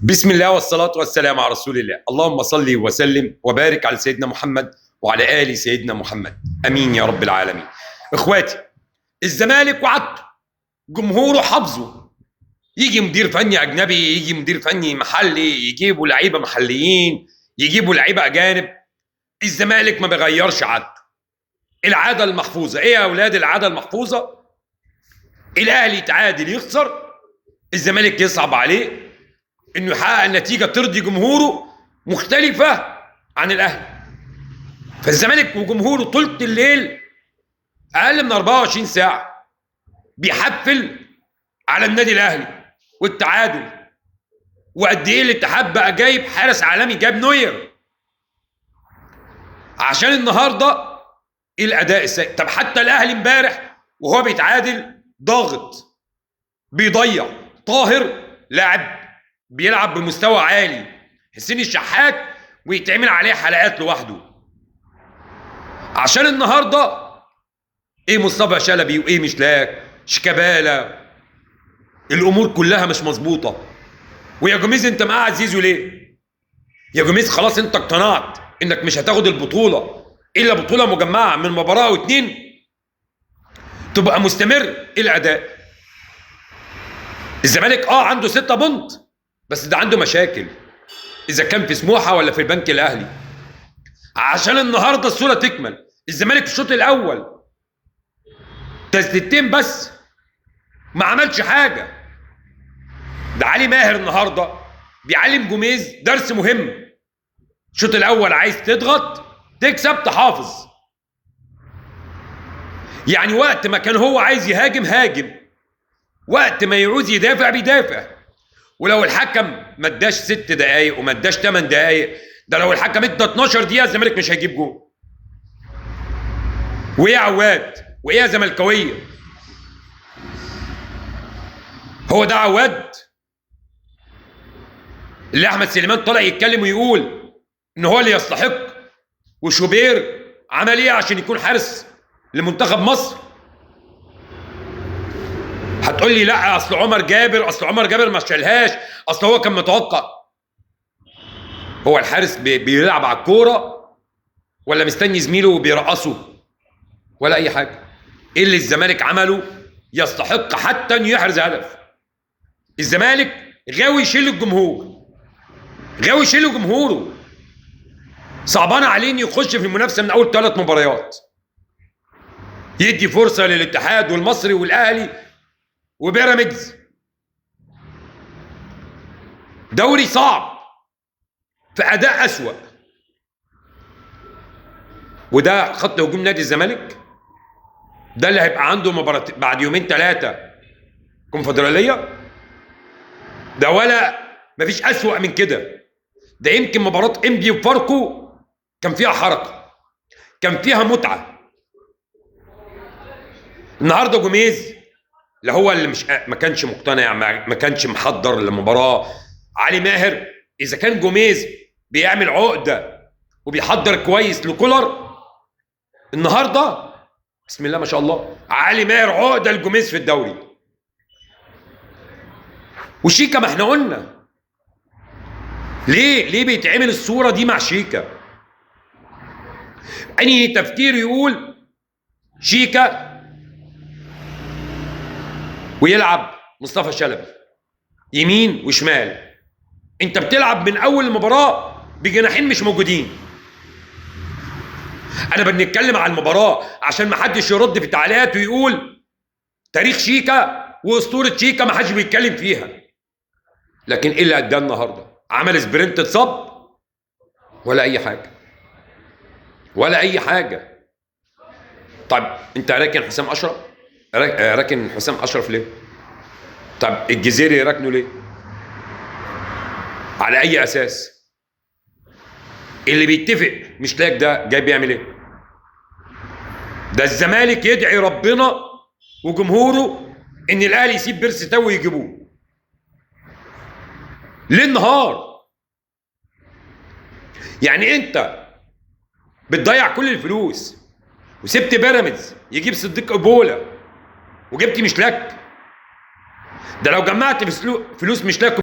بسم الله والصلاة والسلام على رسول الله. اللهم صل وسلم وبارك على سيدنا محمد وعلى آل سيدنا محمد، أمين يا رب العالمين. إخواتي، الزمالك وعدته، جمهوره حافظه، يجي مدير فني أجنبي، يجي مدير فني محلي، يجيبوا لعيبة محليين، يجيبوا لعيبة أجانب. الزمالك ما بيغيرش عادته، العادة المحفوظة. إيه يا أولاد العادة المحفوظة؟ الأهلي يتعادل يخسر، الزمالك يصعب عليه انه يحقق نتيجه ترضي جمهوره مختلفه عن الاهلي. فالزمالك وجمهوره طول الليل اقل من 24 ساعه بيحفل على النادي الاهلي والتعادل، وقد ايه الاتحاد بقى جايب حارس عالمي، جاب نوير عشان النهارده الاداء السيء. طب حتى الاهلي امبارح وهو بيتعادل ضاغط، بيضيع. طاهر لاعب بيلعب بمستوى عالي، حسين الشحات ويتعمل عليه حلقات لوحده. عشان النهارده ايه مصطفى شلبي وايه مشلاك شيكابالا، الامور كلها مش مظبوطه. ويا جوميز انت مقعد زيزو ليه؟ يا جوميز خلاص انت اقتنعت انك مش هتاخد البطوله الا بطوله مجمعه من مباراه واتنين، تبقى مستمر. ايه الاداء؟ الزمالك عنده 6 بونت، بس ده عنده مشاكل اذا كان في سموحه ولا في البنك الاهلي. عشان النهارده الصوره تكمل، الزمالك في الشوط الاول تسديدتين بس، ما عملش حاجه. ده علي ماهر النهارده بيعلم جوميز درس مهم. الشوط الاول عايز تضغط تكسب تحافظ، يعني وقت ما كان هو عايز يهاجم هاجم، وقت ما يعوز يدافع بيدافع. ولو الحكم ما اداش 6 دقايق وما اداش 8 دقايق، ده لو الحكم ادى 12 دقيقه الزمالك مش هيجيب جول. وايه يا عواد؟ وايه يا زملكاويه؟ هو ده عواد اللي احمد سليمان طلع يتكلم ويقول ان هو اللي يستحق؟ وشوبير عمل ايه عشان يكون حارس لمنتخب مصر؟ هتقول لي لا اصل عمر جابر ما شالهاش، اصل هو كان متوقع. هو الحارس بيلعب على الكوره ولا مستني زميله وبيرقصه ولا اي حاجه؟ ايه اللي الزمالك عمله يستحق حتى انه يحرز هدف؟ الزمالك غاوي يشيل الجمهور، غاوي يشيل جمهوره، صعبان عليه انه يخش في المنافسه من اول 3 مباريات، يدي فرصه للاتحاد والمصري والاهلي وبيراميدز. دوري صعب في اداء اسوأ. وده خط هجوم نادي الزمالك، ده اللي هيبقى عنده مباراة بعد 2-3 كونفدراليه. ده ولا مفيش اسوأ من كده. ده يمكن مباراه انبي وفاركو كان فيها حركه، كان فيها متعه. النهارده جوميز لا هو اللي ما كانش مقتنع، ما كانش محضر للمباراه. علي ماهر اذا كان جوميز بيعمل عقده وبيحضر كويس لكولر، النهارده بسم الله ما شاء الله علي ماهر عقده لجوميز في الدوري. وشيكا ما احنا قلنا ليه بيتعمل الصوره دي مع شيكا؟ انهي تفكير يقول شيكا ويلعب مصطفى شلبي يمين وشمال؟ انت بتلعب من اول المباراه بجناحين مش موجودين. انا بنتكلم على المباراه عشان ما حدش يرد في التعليقات ويقول تاريخ شيكا واسطوره شيكا ما حدش بيتكلم فيها. لكن ايه اللي اداه النهارده؟ عمل سبرنت اتصاب ولا اي حاجه، ولا اي حاجه. طب انت راكن حسام اشرف، راكن حسام اشرف ليه؟ طب الجزيري راكنه ليه؟ على اي اساس؟ اللي بيتفق مشلاك ده جاي بيعمل ايه؟ ده الزمالك يدعي ربنا وجمهوره ان الاهلي يسيب بيرسي تاو ويجيبوه. ليل نهار. يعني انت بتضيع كل الفلوس وسبت بيراميدز يجيب صديق ابولا وجبت مشلاك. ده لو جمعت فلوس مش لاقي